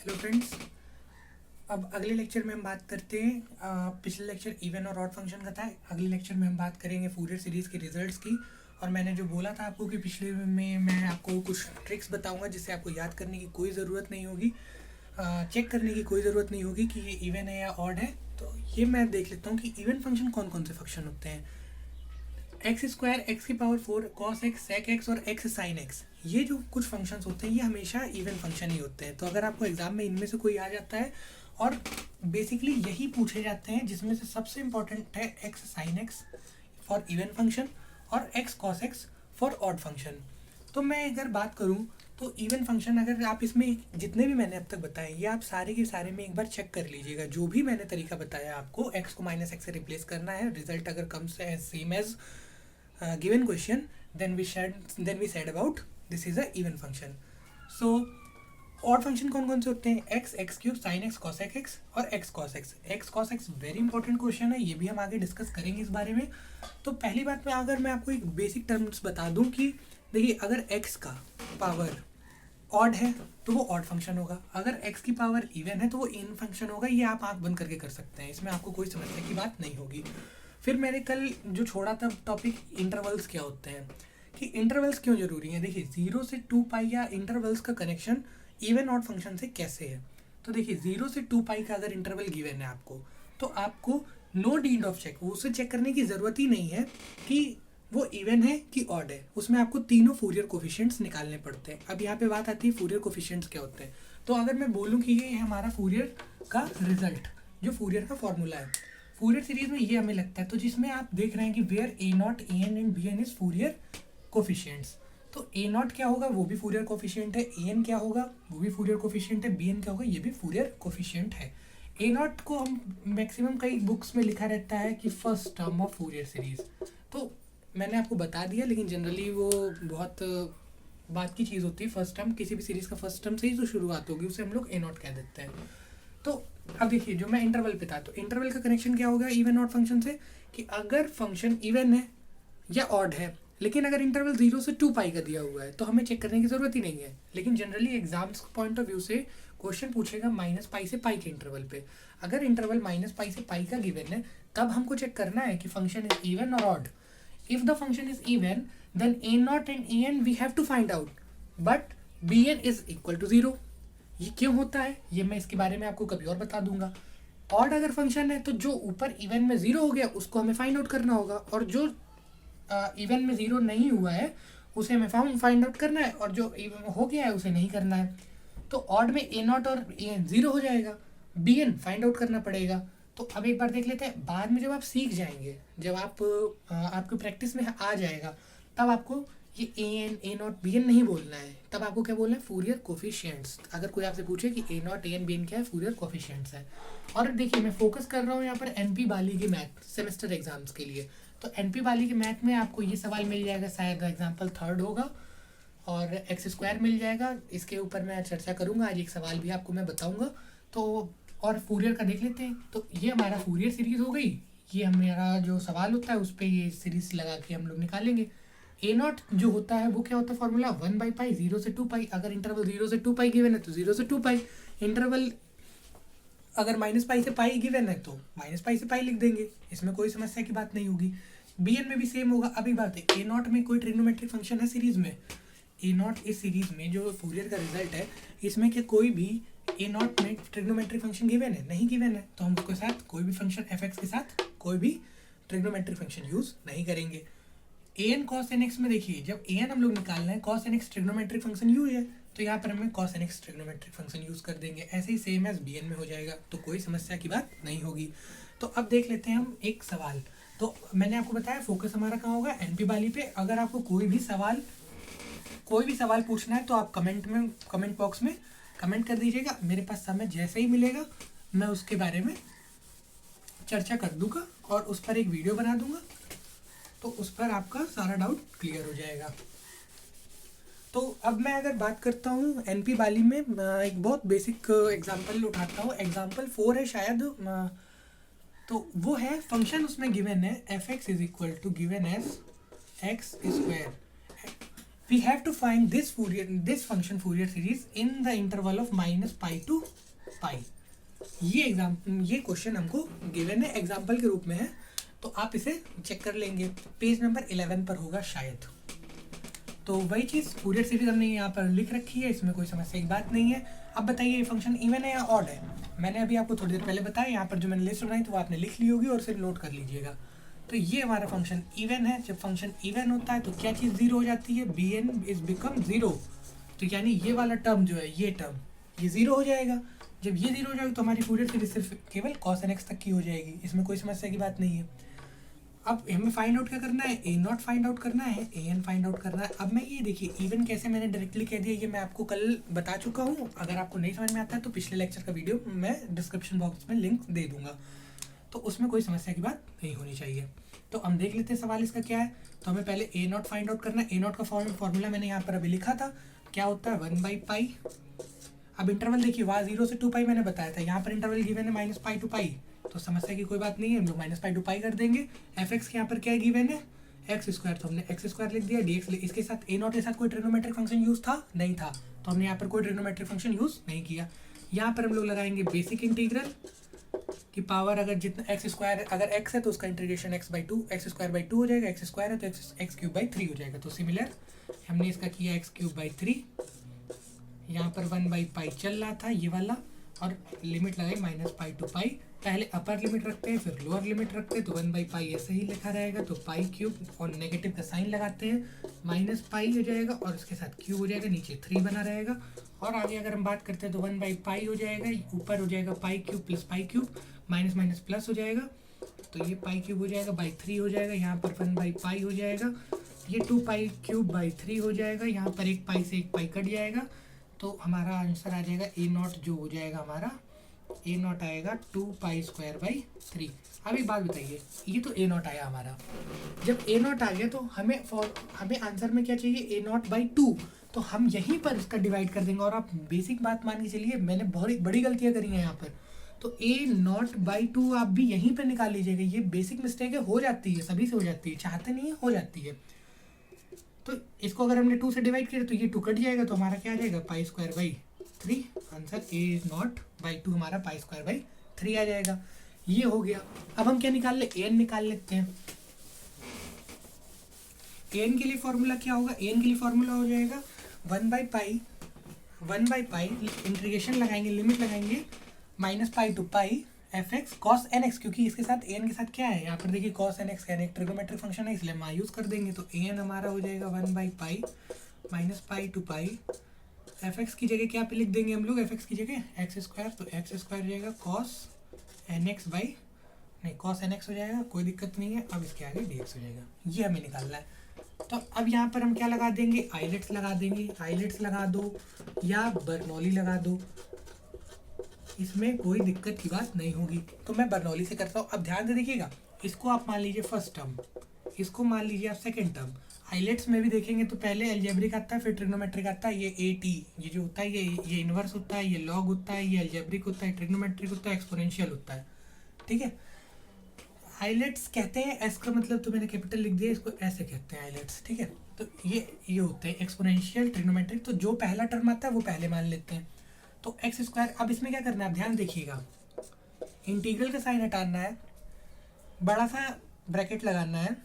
Hello friends. अब अगले lecture में हम बात करते हैं, पिछले लेक्चर इवन और ऑड फंक्शन का था। अगले लेक्चर में हम बात करेंगे फूरियर सीरीज़ के रिजल्ट्स की। और मैंने जो बोला था आपको कि पिछले में मैं आपको कुछ ट्रिक्स बताऊंगा जिससे आपको याद करने की कोई ज़रूरत नहीं होगी, चेक करने की कोई ज़रूरत नहीं होगी कि ये इवन है या ऑड है। तो ये मैं देख लेता हूँ कि इवन फंक्शन कौन कौन से फंक्शन होते हैं। एक्स स्क्वायर, एक्स की power 4, cos x, sec x और एक्स साइन एक्स, ये जो कुछ फंक्शंस होते हैं ये हमेशा इवन फंक्शन ही होते हैं। तो अगर आपको एग्जाम में इनमें से कोई आ जाता है, और बेसिकली यही पूछे जाते हैं जिसमें से सबसे इंपॉर्टेंट है X sine X for even function और X cos X for odd function. तो मैं अगर बात करूँ तो इवन फंक्शन, अगर आप इसमें जितने भी मैंने अब तक बताए ये आप सारे के सारे में एक बार चेक कर लीजिएगा। जो भी मैंने तरीका बताया आपको, एक्स को माइनस एक्स से रिप्लेस करना है, रिजल्ट अगर comes same as given question, then we said about this is a even function. So odd function कौन कौन से होते हैं? X, X cube, sine X, cosec X और X cos X. X cos X very important question है, ये भी हम आगे डिस्कस करेंगे इस बारे में। तो पहली बात में अगर मैं आपको एक बेसिक टर्म्स बता दूं कि देखिए, अगर एक्स का पावर ऑड है तो वो ऑड फंक्शन होगा, अगर एक्स की पावर इवन है तो वो इवन फंक्शन होगा। ये आप आंख बंद करके कर सकते हैं, इसमें आपको कोई समस्या की बात नहीं होगी। फिर मैंने कल जो छोड़ा था टॉपिक, इंटरवल्स क्या होते हैं, कि इंटरवल्स क्यों जरूरी हैं। देखिए 0 से 2 पाई या इंटरवल्स का कनेक्शन इवन ऑड फंक्शन से कैसे है। तो देखिए 0 से 2 पाई का अगर इंटरवल गिवन है आपको, तो आपको नो नीड ऑफ चेक, उसे चेक करने की ज़रूरत ही नहीं है कि वो इवन है कि ऑड है। उसमें आपको तीनों फूरियर कोफिशिएंट्स निकालने पड़ते हैं। अब यहाँ पे बात आती है फूरियर कोफिशिएंट्स क्या होते हैं। तो अगर मैं बोलूँ कि ये हमारा फूरियर का रिजल्ट, जो फूरियर का फॉर्मूला है फूरियर सीरीज में, ये हमें लगता है, तो जिसमें आप देख रहे हैं कि where a naught, A n and b n is Fourier coefficients. तो ए नॉट क्या होगा, वो भी फूरियर कोफिशिएंट है। ए एन क्या होगा, वो भी फूरियर कोफिशिएंट है। बी एन क्या होगा, ये भी फूरियर कोफिशिएंट है। ए नॉट को हम मैक्सिमम कई बुक्स में लिखा रहता है कि first term of Fourier series. तो मैंने आपको बता दिया, लेकिन जनरली वो बहुत बात की चीज़ होती है। फर्स्ट टर्म किसी भी सीरीज़ का फर्स्ट टर्म से ही जो शुरुआत होगी उसे हम लोग ए नॉट कह देते हैं। तो अब देखिए, जो मैं इंटरवल पे था, तो इंटरवल का कनेक्शन क्या होगा इवन ऑड फंक्शन से, कि अगर फंक्शन इवन है या ऑड है, लेकिन अगर इंटरवल 0 से 2 पाई का दिया हुआ है तो हमें चेक करने की ज़रूरत ही नहीं है। लेकिन generally exams point of view से क्वेश्चन पूछेगा माइनस पाई से पाई के इंटरवल पे। अगर इंटरवल माइनस पाई से पाई का गिवन है, तब हमको चेक करना है कि फंक्शन इज इवन और odd. If the function is even, then a naught and a n we have to find out, but b n is equal to 0। ये क्यों होता है, ये मैं इसके बारे में आपको कभी और बता दूंगा। ऑड अगर फंक्शन है तो जो ऊपर इवन में 0 हो गया उसको हमें फाइंड आउट करना होगा, और जो इवन में 0 नहीं हुआ है उसे हमें फाइंड आउट करना है, और जो इवन हो गया है उसे नहीं करना है। तो ऑड में ए नॉट और ए एन 0 हो जाएगा, बी एन फाइंड आउट करना पड़ेगा। तो अब एक बार देख लेते हैं, बाद में जब आप सीख जाएंगे, जब आप आपको प्रैक्टिस में आ जाएगा, तब आपको ये A N, A naught, B N नहीं बोलना है। तब आपको क्या बोलना है, फूरियर कोफिशिएंट्स। अगर कोई आपसे पूछे कि A naught, A N, B N क्या है, फूरियर कोफिशिएंट्स है। और देखिए, मैं फोकस कर रहा हूँ यहाँ पर एनपी बाली के मैथ सेमेस्टर एग्जाम्स के लिए। तो एनपी बाली के मैथ में आपको ये सवाल मिल जाएगा, शायद एग्जाम्पल 3 होगा, और एक्स स्क्वायर मिल जाएगा। इसके ऊपर मैं चर्चा करूँगा, आज एक सवाल भी आपको मैं बताऊँगा। तो और फूरियर का देख लेते हैं। तो ये हमारा फूरियर सीरीज हो गई। ये हमारा जो सवाल होता है उस पर ये सीरीज लगा के हम लोग निकालेंगे। ए नॉट जो होता है वो क्या होता है, फॉर्मूला 1/पाई, 0 से 2 पाई। अगर इंटरवल 0 से 2 पाई गिवन है तो 0 से 2 पाई। इंटरवल अगर माइनस पाई से पाई गिवन है तो माइनस पाई से पाई लिख देंगे, इसमें कोई समस्या की बात नहीं होगी। बी एन में भी सेम होगा। अभी बात है, ए नॉट में कोई ट्रिग्नोमेट्रिक फंक्शन है सीरीज में। ए नॉट इस सीरीज में जो फूरियर का रिजल्ट है, इसमें क्या कोई भी ए नॉट में ट्रिग्नोमेट्रिक फंक्शन गिवन है? नहीं गिवन है। तो हम उसके साथ कोई भी फंक्शन एफ एक्स के साथ कोई भी ट्रिग्नोमेट्रिक फंक्शन यूज नहीं करेंगे। A n cos n x में देखिए, जब ए एन हम लोग निकालना है, cos n x trigonometric function use है, तो यहाँ पर हमें cos n x trigonometric function use कर देंगे। ऐसे ही सेम एज बी एन में हो जाएगा, तो कोई समस्या की बात नहीं होगी। तो अब देख लेते हैं हम एक सवाल। तो मैंने आपको बताया फोकस हमारा कहाँ होगा, एनपी वाली पे। अगर आपको कोई भी सवाल पूछना है तो आप कमेंट बॉक्स में कमेंट कर दीजिएगा। मेरे पास समय जैसे ही मिलेगा मैं उसके बारे में चर्चा कर दूंगा और उस पर एक वीडियो बना दूंगा, तो उस पर आपका सारा डाउट क्लियर हो जाएगा। तो अब मैं अगर बात करता हूँ एनपी वाली में, एक बहुत बेसिक एग्जांपल उठाता हूँ। एग्जांपल 4 है शायद, तो वो है फंक्शन उसमें गिवन है F X is equal to given as X square. We have to find this function Fourier series in the interval of -π to π। ये क्वेश्चन हमको गिवन है, एग्जाम्पल के रूप में है, तो आप इसे चेक कर लेंगे, पेज नंबर 11 पर होगा शायद। तो वही चीज़ फूरियर सीरीज हमने यहाँ पर लिख रखी है, इसमें कोई समस्या की बात नहीं है। अब बताइए ये फंक्शन इवन है या ऑड है? मैंने अभी आपको थोड़ी देर पहले बताया, यहाँ पर जो मैंने लिस्ट बनाई तो वो आपने लिख ली होगी और सिर्फ नोट कर लीजिएगा। तो ये हमारा फंक्शन इवन है। जब फंक्शन इवन होता है तो क्या चीज़ जीरो हो जाती है? B n is become zero. तो यानी ये वाला टर्म जो है, ये टर्म ये जीरो हो जाएगा। जब ये जीरो हो जाएगा तो हमारी फूरियर सीरीज सिर्फ केवल cos nx तक की हो जाएगी, इसमें कोई समस्या की बात नहीं है। अब हमें फाइंड आउट क्या करना है? ए नॉट फाइंड आउट करना है, ए एन फाइंड आउट करना है। अब मैं ये देखिए इवन कैसे मैंने डायरेक्टली कह दिया, ये मैं आपको कल बता चुका हूँ। अगर आपको नहीं समझ में आता है तो पिछले लेक्चर का वीडियो मैं डिस्क्रिप्शन बॉक्स में लिंक दे दूंगा, तो उसमें कोई समस्या की बात नहीं होनी चाहिए। तो हम देख लेते हैं सवाल इसका क्या है। तो हमें पहले ए नॉट फाइंड आउट करना है। ए नॉट का फॉर्मूला मैंने यहाँ पर अभी लिखा था, क्या होता है? 1/π। अब इंटरवल देखिए, वहाँ 0 से 2π मैंने बताया था, यहाँ पर इंटरवल गिवन है -π to π, तो समस्या की कोई बात नहीं है, हम लोग -π to π कर देंगे। एफ एक्स के यहाँ पर क्या गिवन है? x², तो हमने x² लिख दिया, dx इसके साथ ए नॉट के साथ कोई ट्रिग्नोमेट्रिक फंक्शन यूज था? नहीं था, तो हमने यहाँ पर कोई ट्रिग्नोमेट्रिक फंक्शन यूज नहीं किया। यहाँ पर हम लोग लगाएंगे बेसिक इंटीग्रल की पावर, अगर जितना x² अगर x है तो उसका इंटीग्रेशन x/2, x²/2 हो जाएगा, x² है तो x³/3 हो जाएगा। तो सिमिलर हमने इसका किया x³/3, यहाँ पर 1/π चल रहा था ये वाला, और लिमिट लगाई -π to π। पहले अपर लिमिट रखते हैं फिर लोअर लिमिट रखते हैं, तो 1/π ऐसे ही लिखा रहेगा। तो π³ और नेगेटिव का साइन लगाते हैं, -π हो जाएगा और इसके साथ क्यूब हो जाएगा, नीचे 3 बना रहेगा। और आगे अगर हम बात करते हैं तो 1/π हो जाएगा, ऊपर हो जाएगा π³ + π³, माइनस माइनस प्लस हो जाएगा, तो ये π³ हो जाएगा, /3 हो जाएगा, यहाँ पर 1/π हो जाएगा, ये 2π³/3 हो जाएगा, यहाँ पर एक π से एक π कट जाएगा, तो हमारा आंसर आ जाएगा ए नॉट, जो हो जाएगा हमारा ए नॉट आएगा 2π²/3। अब एक बात बताइए, ये तो ए नॉट आया हमारा, जब ए नॉट आ गया तो हमें आंसर में क्या चाहिए? ए नॉट बाई 2, तो हम यहीं पर इसका डिवाइड कर देंगे। और आप बेसिक बात मान के चलिए, मैंने बहुत बड़ी गलतियाँ करी हैं यहाँ पर, तो ए नॉट बाई 2 आप भी यहीं पर निकाल लीजिएगा। ये बेसिक मिस्टेक है, हो जाती है, सभी से हो जाती है, चाहते नहीं है, हो जाती है। तो इसको अगर हमने 2 से डिवाइड किया तो ये 2 कट जाएगा, तो हमारा क्या आ जाएगा? π²/3। आंसर ए नॉट बाई 2 हमारा π²/3 आ जाएगा। ये हो गया। अब हम क्या निकाल ले? एन निकाल लेते हैं। एन के लिए फॉर्मूला क्या होगा? एन के लिए फॉर्मूला हो जाएगा 1/π इंटीग्रेशन लगाएंगे, लिमिट लगाएंगे -π to π fx cos nx, क्योंकि इसके साथ एन के साथ क्या है? यहाँ पर देखिए cos nx का एक ट्रिग्नोमेट्रिक फंक्शन है, इसलिए हम यूज कर देंगे। तो एन हमारा हो जाएगा 1/π -π to π। fx की जगह क्या पे लिख देंगे हम लोग? fx की जगह x², तो x² हो जाएगा cos nx हो जाएगा, कोई दिक्कत नहीं है। अब इसके आगे dx हो जाएगा, ये हमें निकालना है। तो अब यहाँ पर हम क्या लगा देंगे? आइलेट्स लगा देंगे, आइलेट्स लगा दो या बर्नौली लगा दो, इसमें कोई दिक्कत की बात नहीं होगी। तो मैं बर्नौली से करता हूँ। अब ध्यान से देखिएगा, इसको आप मान लीजिए फर्स्ट टर्म, इसको मान लीजिए आप सेकंड टर्म। आइलेट्स में भी देखेंगे तो पहले अलजेब्रिक आता है, फिर ट्रिग्नोमेट्रिक आता है। ये AT ये जो होता है, ये इनवर्स होता है, ये लॉग होता है, ये अलजेब्रिक होता है, ट्रिग्नोमेट्रिक होता है, एक्सपोनेंशियल होता है। ठीक है, आइलेट्स कहते हैं, एस का मतलब तो मैंने कैपिटल लिख दिया, इसको ऐसे कहते हैं आइलेट्स। ठीक है, तो ये होते हैं एक्सपोनेंशियल, ट्रिग्नोमेट्रिक। तो जो पहला टर्म आता है वो पहले मान लेते हैं। तो x², अब इसमें क्या करना है? आप ध्यान देखिएगा, इंटीग्रल का साइन हटाना है, बड़ा सा ब्रैकेट लगाना है,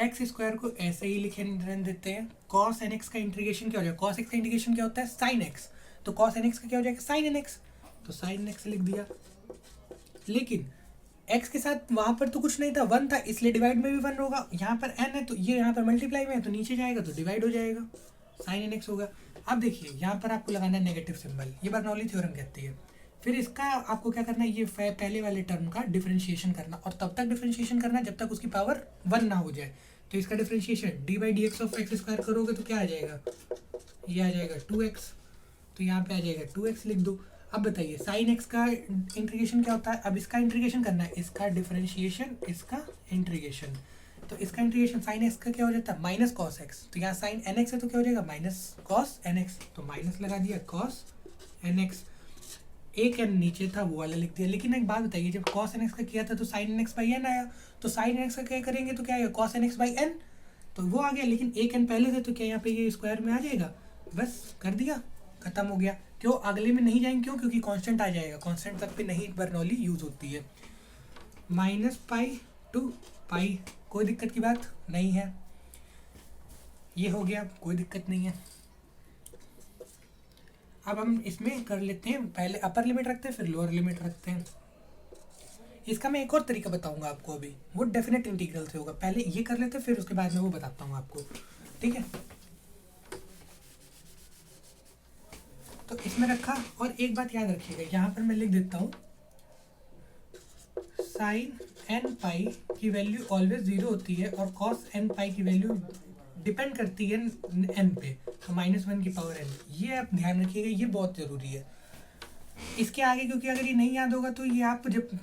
x² को ऐसे ही लिखे रहने देते हैं। cos nx का इंटीग्रेशन क्या हो जाएगा? cos x का इंटीग्रेशन क्या होता है? sin x। तो cos nx का क्या हो जाएगा? sin nx। तो sin nx लिख दिया, लेकिन x के साथ वहां पर तो कुछ नहीं था, 1 था, इसलिए डिवाइड में भी 1 होगा। यहाँ पर n है तो ये यहाँ पर मल्टीप्लाई में है, तो नीचे जाएगा तो डिवाइड हो जाएगा, sin nx होगा। अब देखिए यहाँ पर आपको लगाना है नेगेटिव सिंबल, ये बर्नौली थ्योरम कहती है। फिर इसका आपको क्या करना है? ये पहले वाले टर्म का डिफरेंशिएशन करना, और तब तक डिफरेंशिएशन करना जब तक उसकी पावर 1 ना हो जाए। तो इसका डिफरेंशिएशन d/dx ऑफ x² करोगे तो क्या आ जाएगा? ये आ जाएगा 2x, तो यहाँ पे आ जाएगा 2x लिख दो। अब बताइए sin x का इंटीग्रेशन क्या होता है? अब इसका इंटीग्रेशन करना है, इसका डिफरेंशिएशन, इसका इंटीग्रेशन। तो इसका इंटीग्रेशन sin x का क्या हो जाता है? Minus cos x। तो यहाँ sin nx है तो क्या हो जाएगा? माइनस cos nx, तो माइनस लगा दिया cos nx। एक n नीचे था वो वाला लिख दिया। लेकिन एक बात बताइए, जब cos nx का किया था तो sin nx/n आया, तो sin nx का क्या करेंगे तो क्या आएगा? cos nx/n। तो वो आ गया, लेकिन एक n पहले से, तो क्या यहाँ पे ये स्क्वायर में आ जाएगा, बस कर दिया, खत्म हो गया। क्यों अगले में नहीं जाएंगे, क्यों, क्योंकि कांस्टेंट आ जाएगा, कांस्टेंट तक पे नहीं बर्नौली यूज होती है। -पाई टू पाई, कोई दिक्कत की बात नहीं है, ये हो गया, कोई दिक्कत नहीं है। अब हम इसमें कर लेते हैं, पहले अपर लिमिट रखते हैं फिर लोअर लिमिट रखते हैं। इसका मैं एक और तरीका बताऊंगा आपको अभी, वो डेफिनेट इंटीग्रल से होगा, पहले ये कर लेते हैं फिर उसके बाद में वो बताता हूँ आपको, ठीक है। तो इसमें रखा, और एक बात याद रखिएगा, यहाँ पर मैं लिख देता हूँ, साइन एन पाई की वैल्यू ऑलवेज 0 होती है और कॉस एन पाई की वैल्यू डिपेंड करती है एन पे, तो -1 की पावर n, ये आप ध्यान रखिएगा, ये बहुत ज़रूरी है। इसके आगे क्योंकि अगर ये नहीं याद होगा तो ये आप जब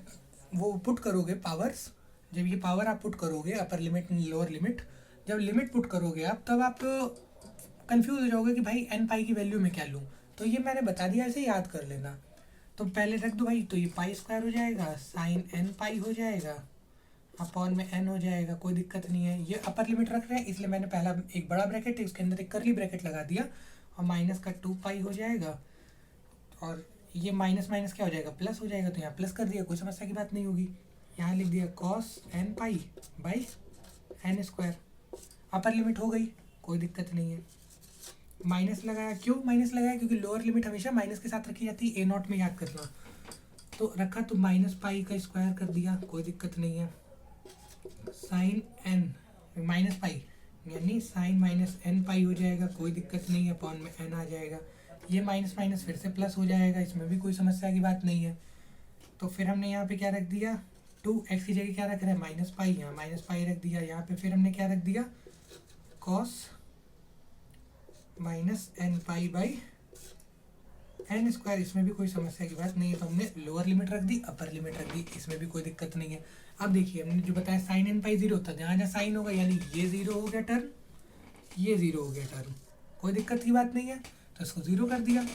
वो पुट करोगे पावर्स, जब ये पावर आप पुट करोगे अपर लिमिट लोअर लिमिट, जब लिमिट पुट करोगे आप, तब आप कंफ्यूज हो जाओगे कि भाई एन पाई की वैल्यू में क्या लूँ, तो ये मैंने बता दिया, ऐसे याद कर लेना। तो पहले रख दो भाई, तो ये पाई स्क्वायर हो जाएगा, साइन एन पाई हो जाएगा, अपॉन में n हो जाएगा, कोई दिक्कत नहीं है। ये अपर लिमिट रख रहे हैं इसलिए मैंने पहला एक बड़ा ब्रैकेट है, उसके अंदर एक करली ब्रैकेट लगा दिया, और माइनस का 2 पाई हो जाएगा, और ये माइनस माइनस क्या हो जाएगा, प्लस हो जाएगा, तो यहाँ प्लस कर दिया, कोई समस्या की बात नहीं होगी। यहाँ लिख दिया cos n pi by n square, upper limit हो गई, कोई दिक्कत नहीं है। माइनस लगाया, क्यों माइनस लगाया, क्योंकि लोअर लिमिट हमेशा माइनस के साथ रखी जाती है, A0 में याद करना, तो रखा, तो माइनस पाई का स्क्वायर कर दिया, कोई दिक्कत नहीं है। साइन एन माइनस पाई यानी साइन माइनस एन पाई हो जाएगा, कोई दिक्कत नहीं है, अपॉन में n आ जाएगा, ये माइनस माइनस फिर से प्लस हो जाएगा, इसमें भी कोई समस्या की बात नहीं है। तो फिर हमने यहाँ पे क्या रख दिया, 2x की जगह क्या रख रहे हैं, -पाई, यहाँ -पाई रख दिया, यहाँ पे फिर हमने क्या रख दिया, cos -n pi by n square, इसमें भी कोई समस्या की बात नहीं है। तो हमने लोअर लिमिट रख दी, अपर लिमिट रख दी, इसमें भी कोई दिक्कत नहीं है। अब देखिए हमने जो बताया साइन एन पाई 0 होता है, जहाँ जहाँ साइन होगा यानी ये 0 हो गया टर्म, ये 0 हो गया टर्म, कोई दिक्कत की बात नहीं है, तो इसको 0 कर दिया,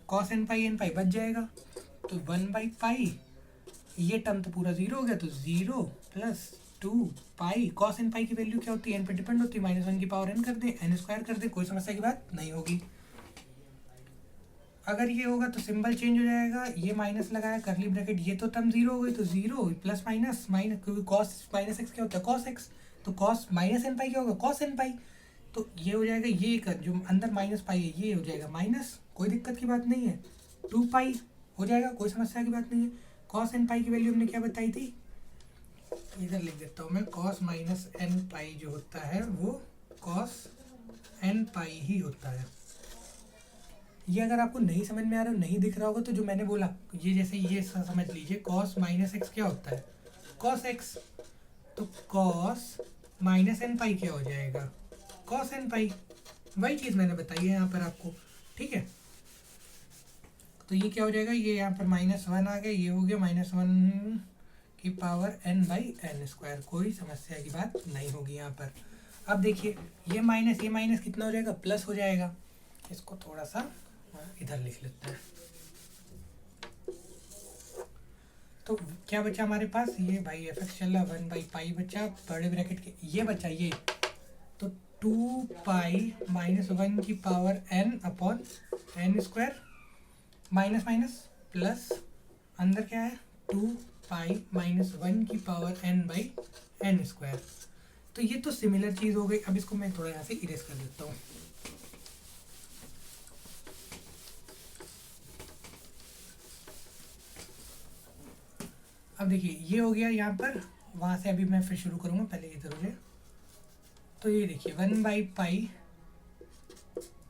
कॉस एन पाई बच जाएगा, तो 1/पाई, ये टर्म तो पूरा 0 हो गया, तो 0 + 2 पाई, कॉस एन पाई की वैल्यू क्या होती है, एन पे डिपेंड होती है, -1 की पावर n कर दे, n स्क्वायर कर दे, कोई समस्या की बात नहीं होगी। अगर ये होगा तो सिंबल चेंज हो जाएगा, ये माइनस लगाया करली ब्रैकेट, ये तो टर्म 0 हो गई, तो 0 + माइनस माइनस, क्योंकि कॉस -x क्या होता है, cos x, तो कॉस -n पाई क्या होगा, cos n पाई, तो ये हो जाएगा, ये जो अंदर माइनस पाई है ये हो जाएगा माइनस, कोई दिक्कत की बात नहीं है, 2 पाई हो जाएगा, कोई समस्या की बात नहीं है। cos n पाई की वैल्यू हमने क्या बताई थी, इधर लिख देता हूँ मैं, cos -n पाई जो होता है वो cos n पाई ही होता है। ये अगर आपको नहीं समझ में आ रहा, नहीं दिख रहा होगा, तो जो मैंने बोला ये, जैसे ये समझ लीजिए, cos -x क्या होता है, cos x, तो cos -n पाई क्या हो जाएगा, cos n पाई, वही चीज़ मैंने बताई है यहाँ पर आपको, ठीक है। तो ये क्या हो जाएगा, ये यहाँ पर -1 आ गया, ये हो गया -1 की power n by n square, कोई समस्या की बात नहीं होगी यहाँ पर। अब देखिए ये माइनस कितना हो जाएगा, प्लस हो जाएगा, इसको थोड़ा सा इधर लिख लेते हैं। तो क्या बचा हमारे पास, ये भाई एफ चल रहा, 1/पाई बचा, बड़े ब्रैकेट के ये बचा, ये तो 2 पाई -1 की power n upon n square, minus minus plus, अंदर क्या है 2 पाई -1 की power n by n square. तो ये तो सिमिलर चीज़ हो गई। अब इसको मैं थोड़ा यहाँ से इरेज कर देता हूँ। अब देखिए ये हो गया यहाँ पर, वहाँ से अभी मैं फिर शुरू करूँगा, पहले इधर हो जाए। तो ये देखिए 1/पाई,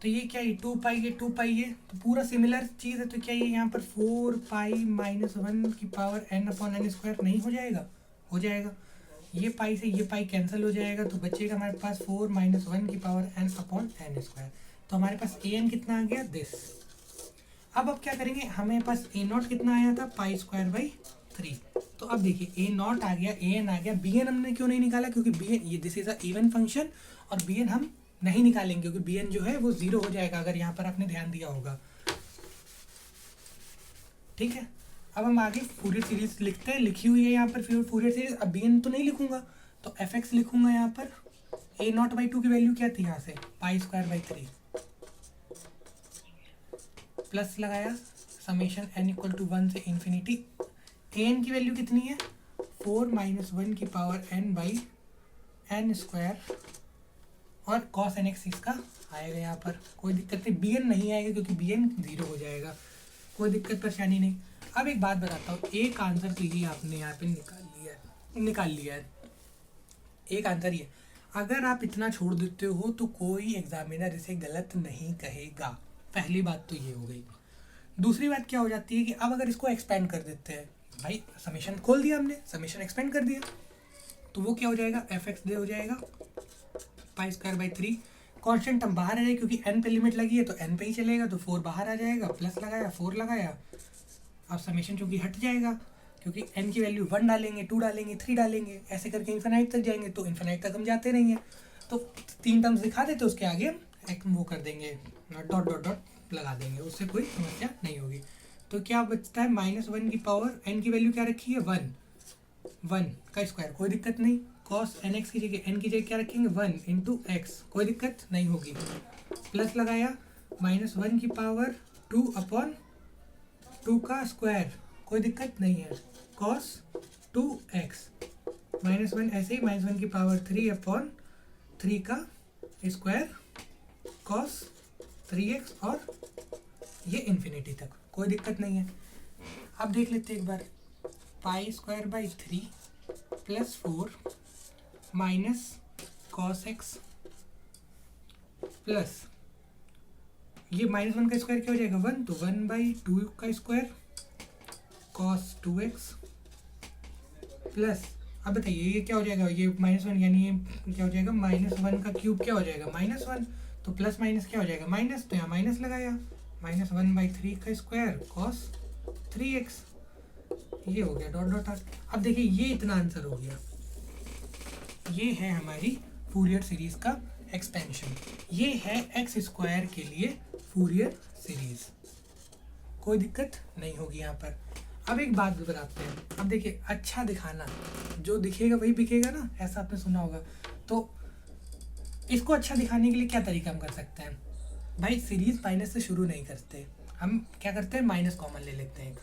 तो ये क्या है 2 पाई, ये 2 पाई है, तो पूरा सिमिलर चीज़ है। तो क्या ये यहाँ पर 4 पाई -1 की power n upon n square नहीं हो जाएगा, हो जाएगा। ये पाई से ये पाई कैंसिल हो जाएगा, तो बचेगा हमारे पास 4 -1 की power n upon n square. तो हमारे पास an कितना आ गया, दिस। अब क्या करेंगे, हमें पास a0 कितना आया था, पाई स्क्वायर बाई 3। तो अब देखिए a0 आ गया, an आ गया, bn हमने क्यों नहीं निकाला, क्योंकि bn ये this is a even function, और bn हम नहीं निकालेंगे क्योंकि bn जो है वो 0 हो जाएगा, अगर यहाँ पर आपने ध्यान दिया होगा। ठीक है, अब हम आगे फूरियर सीरीज लिखते हैं, लिखी हुई है यहाँ पर फिर फूरियर सीरीज। अब bn तो नहीं लिखूंगा, तो fx लिखूंगा यहाँ पर ए नॉट बाई टू की वैल्यू क्या थी यहाँ से, पाई स्क्वायर बाई 3 प्लस लगाया समेशन एन इक्वल टू 1 से इन्फिनिटी, एन की वैल्यू कितनी है 4 माइनस 1 की power n by n square, और कॉस एन एक्स इसका आएगा यहाँ पर, कोई दिक्कत नहीं, bn नहीं आएगा क्योंकि bn 0 हो जाएगा, कोई दिक्कत परेशानी नहीं। अब एक बात बताता हूँ, एक आंसर तो ये आपने यहाँ पे निकाल लिया है, एक आंसर ये, अगर आप इतना छोड़ देते हो तो कोई एग्जामिनर इसे गलत नहीं कहेगा, पहली बात तो ये हो गई। दूसरी बात क्या हो जाती है कि अब अगर इसको एक्सपेंड कर देते हैं, भाई समेशन खोल दिया हमने, समेशन एक्सपेंड कर दिया, तो वो क्या हो जाएगा एफ एक्स डे हो जाएगा पाई स्क्वायर बाई 3, कॉन्स्टेंट टर्म बाहर आ जाएगा क्योंकि n पे लिमिट लगी है तो n पे ही चलेगा, तो 4 बाहर आ जाएगा, प्लस लगाया 4 लगाया, अब समेशन चूंकि हट जाएगा क्योंकि n की वैल्यू 1 डालेंगे 2 डालेंगे 3 डालेंगे, ऐसे करके इन्फिनाइट तक जाएंगे, तो इन्फिनाइट तक हम जाते रहेंगे, तो 3 टर्म्स दिखा देते उसके आगे हम वो कर देंगे डॉट डॉट डॉट लगा देंगे, उससे कोई समस्या नहीं होगी। तो क्या बचता है -1 की पावर, n की वैल्यू क्या रखी है 1 का स्क्वायर, कोई दिक्कत नहीं, कॉस एन एक्स की जगह n की जगह क्या रखेंगे 1 इंटू एक्स, कोई दिक्कत नहीं होगी, प्लस लगाया -1 की पावर 2 अपॉन 2 का स्क्वायर, कोई दिक्कत नहीं है, कॉस 2x -1 ऐसे ही -1 की पावर 3 अपॉन 3 का स्क्वायर, कॉस 3x, और ये इन्फिनिटी तक, कोई दिक्कत नहीं है। अब देख लेते हैं एक बार, pi square by 3 plus 4 minus cos X plus ये -1 का स्क्वायर क्या हो जाएगा 1, तो 1 बाई 2 का स्क्वायर कॉस 2x प्लस, अब बताइए ये क्या हो जाएगा, ये -1 यानी ये क्या हो जाएगा -1 का क्यूब क्या हो जाएगा -1, तो प्लस माइनस क्या हो जाएगा माइनस, तो यहाँ माइनस लगाया -1 बाई 3 का स्क्वायर कॉस 3x, ये हो गया डॉट डॉट डॉट। अब देखिए ये इतना आंसर हो गया, ये है हमारी फूरियर सीरीज का एक्सपेंशन, ये है एक्स स्क्वायर के लिए फूरियर सीरीज, कोई दिक्कत नहीं होगी यहाँ पर। अब एक बात बताते हैं, अब देखिए अच्छा दिखाना, जो दिखेगा वही बिकेगा ना, ऐसा आपने सुना होगा, तो इसको अच्छा दिखाने के लिए क्या तरीका हम कर सकते हैं, भाई सीरीज माइनस से शुरू नहीं करते, हम क्या करते हैं माइनस कॉमन ले लेते हैं,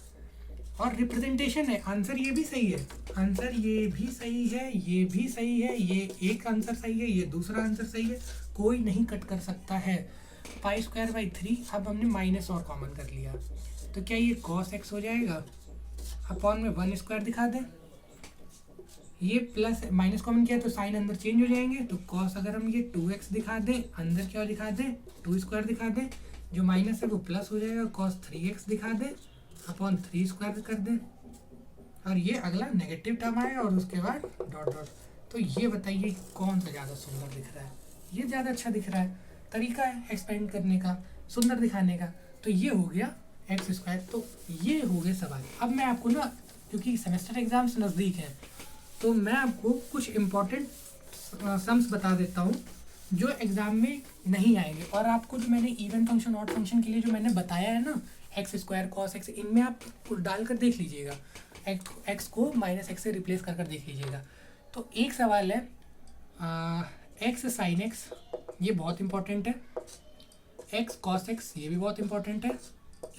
और रिप्रेजेंटेशन है, आंसर ये भी सही है, आंसर ये भी सही है, ये भी सही है, ये एक आंसर सही है, ये दूसरा आंसर सही है, कोई नहीं कट कर सकता है। पाई स्क्वायर बाई 3, अब हमने माइनस और कॉमन कर लिया, तो क्या ये कॉस एक्स हो जाएगा, अपॉन में 1 स्क्वायर दिखा दें, ये प्लस माइनस कॉमन किया तो साइन अंदर चेंज हो जाएंगे, तो कॉस अगर हम ये 2x दिखा दें, अंदर क्या दिखा दें 2 स्क्वायर दिखा दें, जो माइनस है वो प्लस हो जाएगा, कॉस 3x दिखा दें अपॉन 3 स्क्वायर कर दें, और ये अगला नेगेटिव टर्म आएगा और उसके बाद डॉट डॉट। तो ये बताइए कौन सा ज़्यादा सुंदर दिख रहा है, ये ज़्यादा अच्छा दिख रहा है, तरीका है एक्सपेंड करने का, सुंदर दिखाने का। तो ये हो गया एक्स स्क्वायर, तो ये हो गए सवाल। अब मैं आपको ना, क्योंकि सेमेस्टर एग्जाम्स नज़दीक हैं, तो मैं आपको कुछ इम्पोर्टेंट सम्स बता देता हूँ जो एग्ज़ाम में नहीं आएंगे, और आपको जो मैंने इवन फंक्शन ऑड फंक्शन के लिए जो मैंने बताया है ना, एक्स स्क्वायर कॉस एक्स, इनमें आप डालकर देख लीजिएगा, एक्स को -x से रिप्लेस कर देख लीजिएगा। तो एक सवाल है एक्स साइन एक्स, ये बहुत इंपॉर्टेंट है, एक्स कॉस एक्स, ये भी बहुत इंपॉर्टेंट है,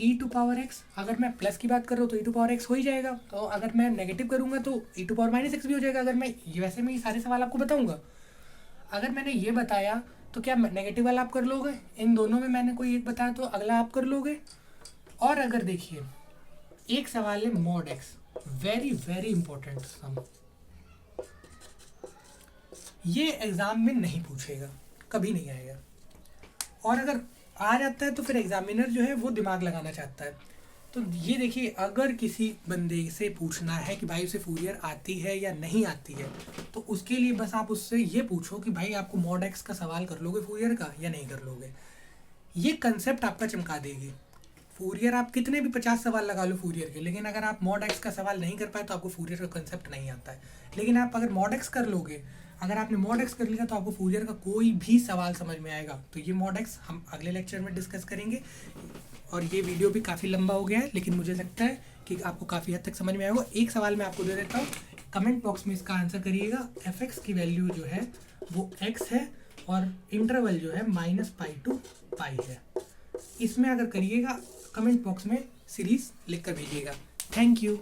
e टू पावर x, अगर मैं प्लस की बात कर रहा हूँ तो e टू पावर x हो ही जाएगा, तो अगर मैं नेगेटिव करूँगा तो e टू पावर -x भी हो जाएगा। अगर मैं ये वैसे मैं ये सारे सवाल आपको बताऊँगा, अगर मैंने ये बताया तो क्या नेगेटिव वाला आप कर लोगे, इन दोनों में मैंने कोई एक बताया तो अगला आप कर लोगे। और अगर देखिए एक सवाल है mod X, very very important sum, ये एग्जाम में नहीं पूछेगा, कभी नहीं आएगा, और अगर आ जाता है तो फिर एग्जामिनर जो है वो दिमाग लगाना चाहता है। तो ये देखिए, अगर किसी बंदे से पूछना है कि भाई उसे फूरियर आती है या नहीं आती है, तो उसके लिए बस आप उससे ये पूछो कि भाई आपको मॉड एक्स का सवाल कर लोगे फूरियर का या नहीं कर लोगे, ये कंसेप्ट आपका चमका देगी। फूरियर आप कितने भी 50 सवाल लगा लो फूरियर के, लेकिन अगर आप मॉड एक्स का सवाल नहीं कर पाए तो आपको फूरियर का कंसेप्ट नहीं आता है। लेकिन आप अगर मॉड एक्स कर लोगे, अगर आपने मॉड एक्स कर लिया तो आपको फूरियर का कोई भी सवाल समझ में आएगा। तो ये मॉड एक्स हम अगले लेक्चर में डिस्कस करेंगे, और ये वीडियो भी काफ़ी लंबा हो गया है, लेकिन मुझे लगता है कि आपको काफ़ी हद तक समझ में आएगा। एक सवाल मैं आपको दे देता हूँ, कमेंट बॉक्स में इसका आंसर करिएगा। fx की वैल्यू जो है वो x है और इंटरवल जो है -π to π है। इसमें अगर करिएगा कमेंट बॉक्स में सीरीज लिख कर भेजिएगा। Thank you.